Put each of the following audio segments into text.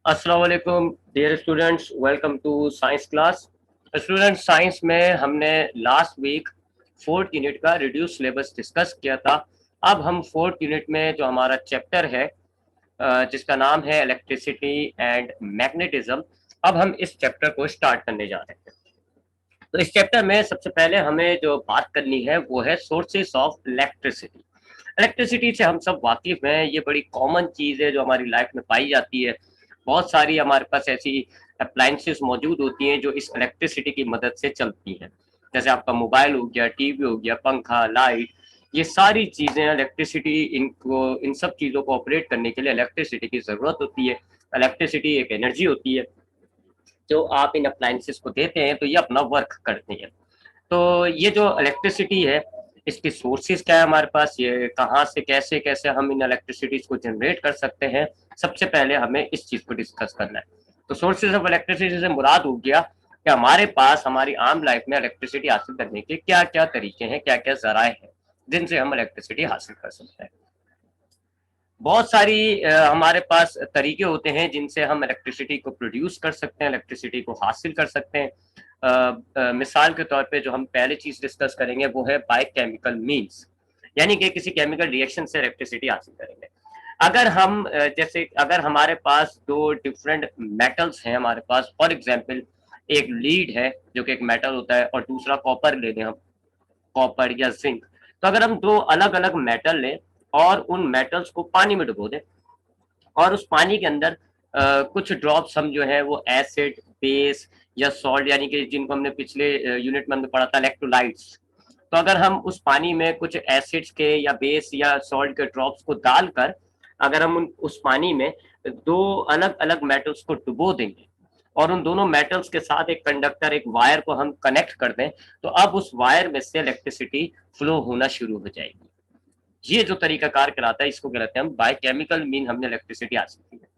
अस्सलाम वालेकुम dear students, welcome to science class. Students, science में हमने लास्ट वीक फोर्थ यूनिट का रिड्यूस सिलेबस डिस्कस किया था। अब हम फोर्थ यूनिट में जो हमारा चैप्टर है जिसका नाम है इलेक्ट्रिसिटी एंड मैग्नेटिज्म, अब हम इस चैप्टर को स्टार्ट करने जा रहे हैं। तो इस चैप्टर में सबसे पहले हमें जो बात करनी है वो है सोर्सेस ऑफ इलेक्ट्रिसिटी। इलेक्ट्रिसिटी से हम सब वाकिफ हैं, ये बड़ी कॉमन चीज़ है जो हमारी लाइफ में पाई जाती है। बहुत सारी हमारे पास ऐसी अप्लायंसेस मौजूद होती हैं जो इस इलेक्ट्रिसिटी की मदद से चलती हैं। जैसे आपका मोबाइल हो गया, टीवी हो गया, पंखा, लाइट, ये सारी चीज़ें इलेक्ट्रिसिटी, इनको इन सब चीज़ों को ऑपरेट करने के लिए इलेक्ट्रिसिटी की ज़रूरत होती है। इलेक्ट्रिसिटी एक एनर्जी होती है जो आप इन अप्लायंसेस को देते हैं तो ये अपना वर्क करते हैं। तो ये जो इलेक्ट्रिसिटी है, इसकी सोर्सेज क्या है हमारे पास, ये कहाँ से कैसे कैसे हम इन इलेक्ट्रिसिटीज को जनरेट कर सकते हैं, सबसे पहले हमें इस चीज़ को डिस्कस करना है। तो सोर्सेज ऑफ इलेक्ट्रिसिटी से मुराद हो गया कि हमारे पास हमारी आम लाइफ में इलेक्ट्रिसिटी हासिल करने के क्या क्या तरीके हैं, क्या क्या जराए हैं जिनसे हम इलेक्ट्रिसिटी हासिल कर सकते हैं। बहुत सारी हमारे पास तरीके होते हैं जिनसे हम इलेक्ट्रिसिटी को प्रोड्यूस कर सकते हैं, इलेक्ट्रिसिटी को हासिल कर सकते हैं। मिसाल के तौर पे जो हम पहले चीज डिस्कस करेंगे वो है बाय केमिकल मीन्स, यानी कि किसी केमिकल रिएक्शन से इलेक्ट्रिसिटी हासिल करेंगे। अगर हम जैसे अगर हमारे पास दो डिफरेंट मेटल्स हैं हमारे पास, फॉर एग्जांपल एक लीड है जो कि एक मेटल होता है और दूसरा कॉपर ले लें हम, कॉपर या जिंक। तो अगर हम दो अलग अलग मेटल लें और उन मेटल्स को पानी में डुबो दें और उस पानी के अंदर कुछ ड्रॉप्स हम जो है वो एसिड, बेस या सॉल्ट, यानी कि जिनको हमने पिछले यूनिट में हमने पढ़ा था इलेक्ट्रोलाइट्स, तो अगर हम उस पानी में कुछ एसिड्स के या बेस या सॉल्ट के ड्रॉप्स को डालकर अगर हम उस पानी में दो अलग अलग मेटल्स को डुबो देंगे और उन दोनों मेटल्स के साथ एक कंडक्टर, एक वायर को हम कनेक्ट कर दें, तो अब उस वायर में से इलेक्ट्रिसिटी फ्लो होना शुरू हो जाएगी। ये जो तरीका कार कराता है इसको कहते हैं हम बाय केमिकल मीन हमने इलेक्ट्रिसिटी हासिल की है।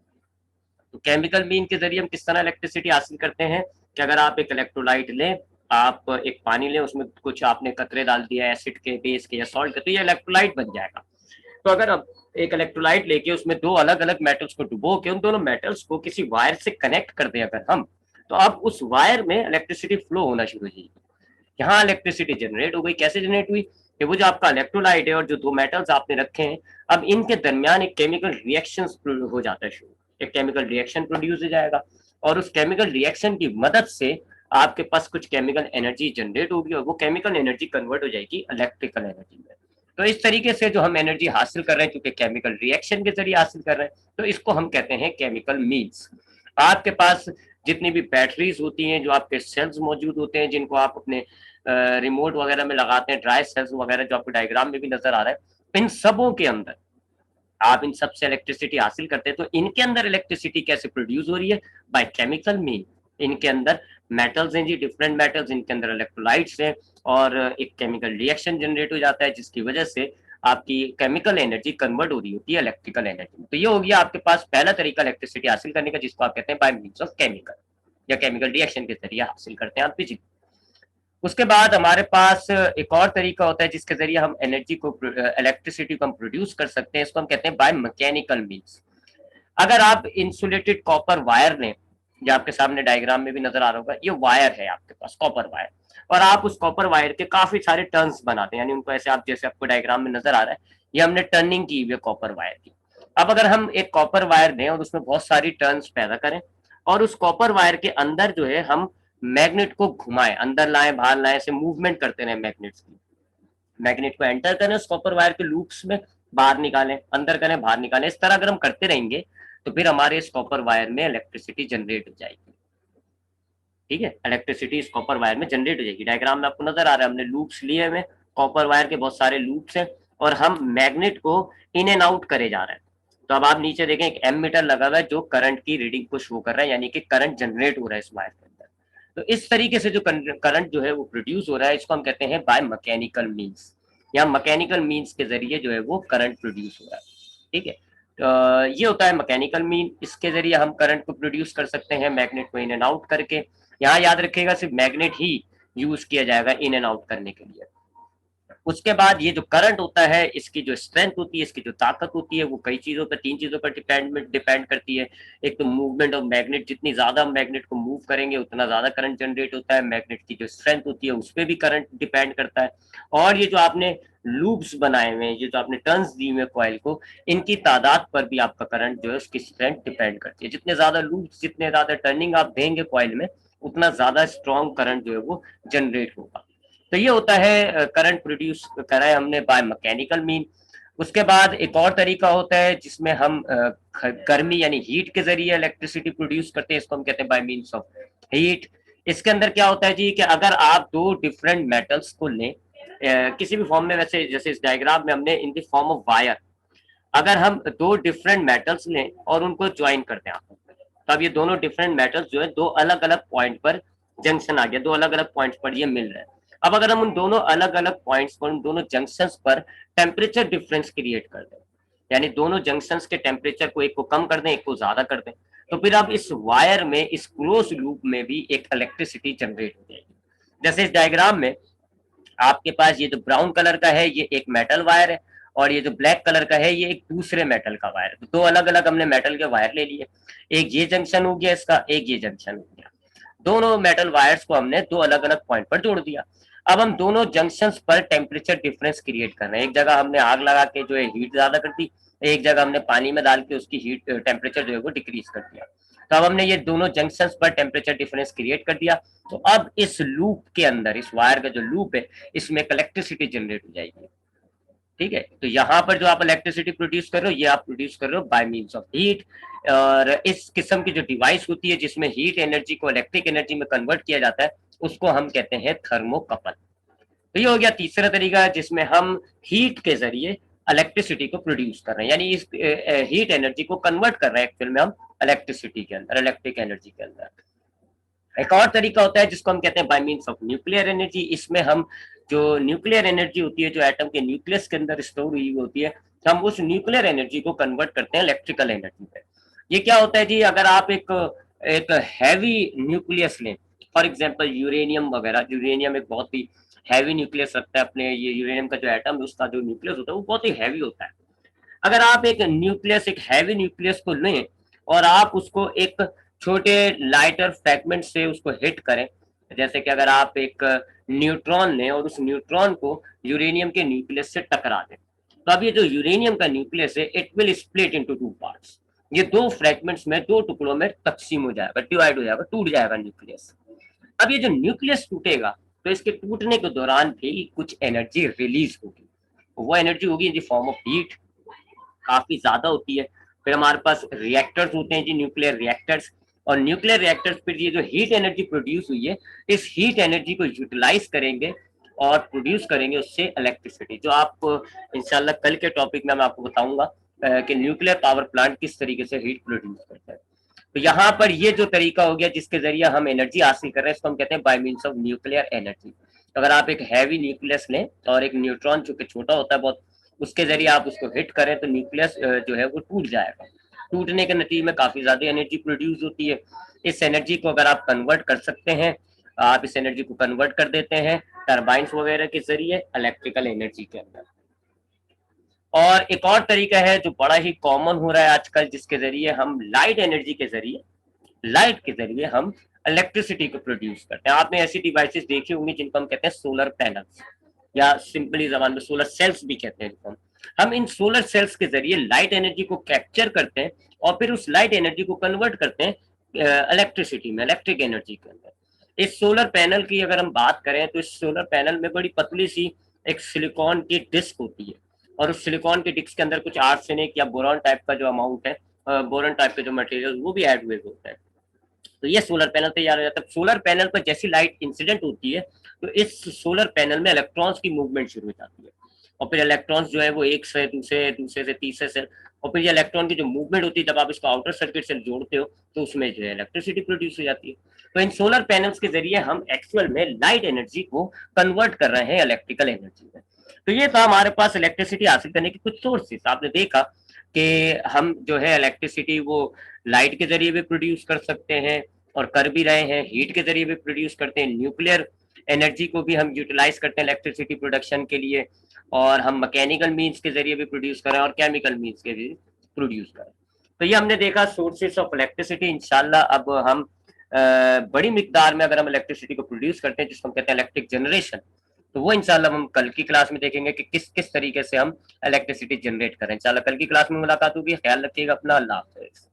तो केमिकल मीन के जरिए हम किस तरह इलेक्ट्रिसिटी हासिल करते हैं कि अगर आप एक इलेक्ट्रोलाइट लें, आप एक पानी लें, उसमें कुछ आपने कतरे डाल दिया एसिड के, बेस के या सॉल्ट के, तो ये इलेक्ट्रोलाइट बन जाएगा। तो अगर आप एक इलेक्ट्रोलाइट लेके उसमें दो अलग अलग मेटल्स को डुबो के उन दोनों मेटल्स को किसी वायर से कनेक्ट कर दें अगर हम, तो अब उस वायर में इलेक्ट्रिसिटी फ्लो होना शुरू हो जाएगी। यहाँ इलेक्ट्रिसिटी जनरेट हो गई। कैसे जनरेट हुई कि वो जो आपका इलेक्ट्रोलाइट है और जो दो मेटल्स आपने रखे हैं, अब इनके दरमियान एक केमिकल रिएक्शन हो जाता है शुरू, एक केमिकल रिएक्शन प्रोड्यूस हो जाएगा और उस केमिकल रिएक्शन की मदद से आपके पास कुछ केमिकल एनर्जी जनरेट होगी और वो केमिकल एनर्जी कन्वर्ट हो जाएगी इलेक्ट्रिकल एनर्जी में। तो इस तरीके से जो हम एनर्जी हासिल कर रहे हैं, क्योंकि केमिकल रिएक्शन के जरिए हासिल कर रहे हैं, तो इसको हम कहते हैं केमिकल मीन्स। आपके पास जितनी भी बैटरीज होती हैं, जो आपके सेल्स मौजूद होते हैं, जिनको आप अपने रिमोट वगैरह में लगाते हैं, ड्राई सेल्स वगैरह जो आपको डायग्राम में भी नजर आ रहा है, इन सबों के अंदर आप इन सबसे इलेक्ट्रिसिटी हासिल करते हैं। तो इनके अंदर इलेक्ट्रिसिटी कैसे प्रोड्यूस हो रही है? By chemical mean. इनके अंदर मेटल्स हैं जी, डिफरेंट मेटल्स, इनके अंदर इलेक्ट्रोलाइट्स हैं और एक केमिकल रिएक्शन जनरेट हो जाता है जिसकी वजह से आपकी केमिकल एनर्जी कन्वर्ट हो रही होती है इलेक्ट्रिकल एनर्जी में। तो ये हो गया आपके पास पहला तरीका इलेक्ट्रिसिटी हासिल करने का, जिसको आप कहते हैं बाय मीन्स ऑफ केमिकल या केमिकल रिएक्शन के जरिए हासिल करते हैं आप बिजली। उसके बाद हमारे पास एक और तरीका होता है जिसके जरिए हम एनर्जी को, इलेक्ट्रिसिटी को हम प्रोड्यूस कर सकते हैं। इसको हम कहते हैं बाय मैकेनिकल मीन्स। अगर आप इंसुलेटेड कॉपर वायर लें, जो आपके सामने डायग्राम में भी नजर आ रहा होगा, ये वायर है आपके पास कॉपर वायर, और आप उस कॉपर वायर के काफी सारे टर्न्स बनाते हैं, यानी उनको ऐसे आप, जैसे आपको डायग्राम में नजर आ रहा है, ये हमने टर्निंग की हुई है कॉपर वायर की। अब अगर हम एक कॉपर वायर लें और उसमें बहुत सारी टर्न्स पैदा करें और उस कॉपर वायर के अंदर जो है हम मैग्नेट को घुमाएं, अंदर लाएं बाहर लाएं, ऐसे मूवमेंट करते रहे मैग्नेट्स की, मैग्नेट को एंटर करें उस कॉपर वायर के लूप्स में, बाहर निकालें, अंदर करें बाहर निकालें, इस तरह अगर हम करते रहेंगे तो फिर हमारे इस कॉपर वायर में इलेक्ट्रिसिटी जनरेट हो जाएगी। ठीक है, इलेक्ट्रिसिटी इस कॉपर वायर में जनरेट हो जाएगी। डायग्राम में आपको नजर आ रहा है, हमने लूप्स लिए हुए, कॉपर वायर के बहुत सारे लूप्स हैं और हम मैग्नेट को इन एंड आउट करे जा रहे हैं। तो अब आप नीचे देखें, एक एमीटर लगा हुआ है जो करंट की रीडिंग को शो कर रहा है, यानी कि करंट जनरेट हो रहा है इस वायर के अंदर। तो इस तरीके से जो करंट जो है वो प्रोड्यूस हो रहा है, इसको हम कहते हैं बाय मैकेनिकल मीन्स, या मैकेनिकल मीन्स के जरिए जो है वो करंट प्रोड्यूस हो रहा है। ठीक है, तो ये होता है मैकेनिकल मीन। इसके जरिए हम करंट को प्रोड्यूस कर सकते हैं मैग्नेट को इन एंड आउट करके। यहाँ याद रखिएगा सिर्फ मैग्नेट ही यूज किया जाएगा इन एंड आउट करने के लिए। उसके बाद ये जो करंट होता है, इसकी जो स्ट्रेंथ होती है, इसकी जो ताकत होती है, वो कई चीजों पर, तीन चीजों पर डिपेंड करती है। एक तो मूवमेंट ऑफ मैग्नेट, जितनी ज्यादा मैग्नेट को मूव करेंगे उतना ज्यादा करंट जनरेट होता है। मैग्नेट की जो स्ट्रेंथ होती है उस पर भी करंट डिपेंड करता है। और ये जो आपने लूप्स बनाए हुए हैं, ये जो आपने टर्न्स दी हुए कॉइल को, इनकी तादाद पर भी आपका करंट जो है उसकी स्ट्रेंथ डिपेंड करती है। जितने ज्यादा लूप्स, जितने ज्यादा टर्निंग आप देंगे कॉइल में, उतना ज्यादा स्ट्रॉन्ग करंट जो है वो जनरेट होगा। तो ये होता है करंट प्रोड्यूस करा है हमने बाय मैकेनिकल मीन। उसके बाद एक और तरीका होता है जिसमें हम गर्मी यानी हीट के जरिए इलेक्ट्रिसिटी प्रोड्यूस करते हैं, इसको हम कहते हैं बाय मीन्स ऑफ हीट। इसके अंदर क्या होता है जी कि अगर आप दो डिफरेंट मेटल्स को लें किसी भी फॉर्म में, वैसे जैसे इस डायग्राम में हमने in the form of wire, अगर हम दो डिफरेंट मेटल्स लें और उनको ज्वाइन करते हैं आपस में, तो अब ये दोनों डिफरेंट मेटल्स जो है दो अलग अलग पॉइंट पर जंक्शन आ गया, दो अलग अलग पॉइंट्स पर ये मिल रहे हैं। अब अगर हम उन दोनों अलग अलग पॉइंट्स पर, उन दोनों जंक्शंस पर टेम्परेचर डिफरेंस क्रिएट कर दें, यानी दोनों जंक्शंस के टेम्परेचर को, एक को कम कर दें एक को ज्यादा कर दें, तो फिर अब इस वायर में, इस क्लोज लूप में भी एक इलेक्ट्रिसिटी जनरेट हो जाएगी। जैसे इस डायग्राम में आपके पास ये जो ब्राउन कलर का है ये एक मेटल वायर है, और ये जो ब्लैक कलर का है ये एक दूसरे मेटल का वायर है। तो दो अलग अलग हमने मेटल के वायर ले लिए, एक ये जंक्शन हो गया इसका, एक ये जंक्शन हो गया। दोनों मेटल वायर्स को हमने दो अलग अलग पॉइंट पर जोड़ दिया। अब हम दोनों जंक्शंस पर टेम्परेचर डिफरेंस क्रिएट कर रहे हैं। एक जगह हमने आग लगा के जो है हीट ज्यादा कर दी, एक जगह हमने पानी में डाल के उसकी हीट टेम्परेचर जो है वो डिक्रीज कर दिया। तो अब हमने ये दोनों जंक्शंस पर टेम्परेचर डिफरेंस क्रिएट कर दिया। तो अब इस लूप के अंदर, इस वायर का जो लूप है, इसमें इलेक्ट्रिसिटी जनरेट हो जाएगी। ठीक है, तो यहाँ पर जो आप इलेक्ट्रिसिटी प्रोड्यूस कर रहे हो, ये आप प्रोड्यूस कर रहे हो बाय मीन्स ऑफ हीट। और इस किस्म की जो डिवाइस होती है जिसमें हीट एनर्जी को इलेक्ट्रिक एनर्जी में कन्वर्ट किया जाता है, उसको हम कहते हैं थर्मोकपल। तो ये हो गया तीसरा तरीका जिसमें हम हीट के जरिए इलेक्ट्रिसिटी को प्रोड्यूस कर रहे हैं, यानी इस हीट एनर्जी को कन्वर्ट कर रहे हैं एक्चुअल में हम इलेक्ट्रिसिटी के अंदर, इलेक्ट्रिक एनर्जी के अंदर। एक और तरीका होता है जिसको हम कहते हैं bye means of nuclear energy. इसमें हम जो न्यूक्लियर एनर्जी होती है, जो एटम के न्यूक्लियस के अंदर स्टोर हुई होती है, हम उस न्यूक्लियर एनर्जी को कन्वर्ट करते हैं इलेक्ट्रिकल एनर्जी में। ये क्या होता है जी, अगर आप एक एक हैवी न्यूक्लियस लें, फॉर एग्जांपल यूरेनियम वगैरह, यूरेनियम एक बहुत ही हैवी न्यूक्लियस रखता है। अपने ये यूरेनियम का जो एटम है उसका जो न्यूक्लियस होता है वो बहुत ही हैवी होता है। अगर आप एक न्यूक्लियस, एक हैवी न्यूक्लियस को लें और आप उसको एक छोटे लाइटर फ्रैगमेंट से उसको हिट करें, जैसे कि अगर आप एक न्यूट्रॉन लें और उस न्यूट्रॉन को यूरेनियम के न्यूक्लियस से टकरा दें, तो अब ये जो यूरेनियम का न्यूक्लियस है it will split into two parts. ये दो फ्रैगमेंट्स में, दो टुकड़ों में तकसीम हो जाएगा, डिवाइड हो जाएगा, टूट जाएगा न्यूक्लियस। अब ये जो न्यूक्लियस टूटेगा तो इसके टूटने के दौरान भी कुछ एनर्जी रिलीज होगी। वो एनर्जी होगी in the form of heat, काफी ज्यादा होती है। फिर हमारे पास रिएक्टर्स होते हैं जी, न्यूक्लियर रिएक्टर्स। और न्यूक्लियर रिएक्टर्स फिर ये जो हीट एनर्जी प्रोड्यूस हुई है, इस हीट एनर्जी को यूटिलाइज करेंगे और प्रोड्यूस करेंगे उससे इलेक्ट्रिसिटी, जो आपको इंशाल्लाह कल के टॉपिक में मैं आपको बताऊंगा कि न्यूक्लियर पावर प्लांट किस तरीके से हीट प्रोड्यूस करता है। तो यहाँ पर ये जो तरीका हो गया जिसके जरिए हम एनर्जी हासिल कर रहे हैं, इसको हम कहते हैं bye means of nuclear energy. अगर आप एक हैवी न्यूक्लियस लें और एक न्यूट्रॉन जो कि छोटा होता है बहुत, उसके जरिए आप उसको हिट करें तो न्यूक्लियस जो है वो टूट जाएगा। टूटने के नतीजे में काफी ज्यादा एनर्जी प्रोड्यूस होती है। इस एनर्जी को अगर आप कन्वर्ट कर सकते हैं, आप इस एनर्जी को कन्वर्ट कर देते हैं टर्बाइंस वगैरह के जरिए इलेक्ट्रिकल एनर्जी के अंदर। और एक और तरीका है जो बड़ा ही कॉमन हो रहा है आजकल, जिसके जरिए हम लाइट एनर्जी के जरिए, लाइट के जरिए हम इलेक्ट्रिसिटी को प्रोड्यूस करते हैं। आपने ऐसी डिवाइसेस देखी होंगी जिनको हम कहते हैं सोलर पैनल्स, या सिंपली जबान में सोलर सेल्स भी कहते हैं। हम इन सोलर सेल्स के जरिए लाइट एनर्जी को कैप्चर करते हैं और फिर उस लाइट एनर्जी को कन्वर्ट करते हैं इलेक्ट्रिसिटी में, इलेक्ट्रिक एनर्जी के अंदर। इस सोलर पैनल की अगर हम बात करें तो इस सोलर पैनल में बड़ी पतली सी एक सिलिकॉन की डिस्क होती है, और उस सिलिकॉन की डिस्क के अंदर कुछ आर्सेनिक या बोरॉन टाइप का जो अमाउंट है, बोरॉन टाइप के जो मटेरियल वो भी ऐड हुए होते हैं। तो ये सोलर पैनल तैयार हो जाता है। सोलर पैनल पर जैसी लाइट इंसिडेंट होती है तो इस सोलर पैनल में इलेक्ट्रॉन्स की मूवमेंट शुरू हो जाती है, और फिर इलेक्ट्रॉन्स जो है वो एक से दूसरे, दूसरे से तीसरे से, और फिर ये इलेक्ट्रॉन की जो मूवमेंट होती है जब आप इसको आउटर सर्किट से जोड़ते हो तो उसमें जो है इलेक्ट्रिसिटी प्रोड्यूस हो जाती है। तो इन सोलर पैनल्स के जरिए हम एक्चुअल में लाइट एनर्जी को कन्वर्ट कर रहे हैं इलेक्ट्रिकल एनर्जी में। तो ये था हमारे पास इलेक्ट्रिसिटी हासिल करने के कुछ सोर्सेस। आपने देखा कि हम जो है इलेक्ट्रिसिटी वो लाइट के जरिए भी प्रोड्यूस कर सकते हैं और कर भी रहे हैं, हीट के जरिए भी प्रोड्यूस करते हैं, न्यूक्लियर एनर्जी को भी हम यूटिलाइज करते हैं इलेक्ट्रिसिटी प्रोडक्शन के लिए, और हम मैकेनिकल मीन्स के जरिए भी प्रोड्यूस करें और केमिकल मीन्स के भी प्रोड्यूस करें। तो ये हमने देखा सोर्सेस ऑफ इलेक्ट्रिसिटी। इंशाल्लाह अब हम बड़ी मिकदार में अगर हम इलेक्ट्रिसिटी को प्रोड्यूस करते हैं जिसको हम कहते हैं इलेक्ट्रिक जनरेशन, तो वो इंशाल्लाह हम कल की क्लास में देखेंगे कि किस किस तरीके से हम इलेक्ट्रिसिटी जनरेट करें। इंशाल्लाह कल की क्लास में मुलाकात होगी। ख्याल रखिएगा अपना। अल्लाह हाफिज़।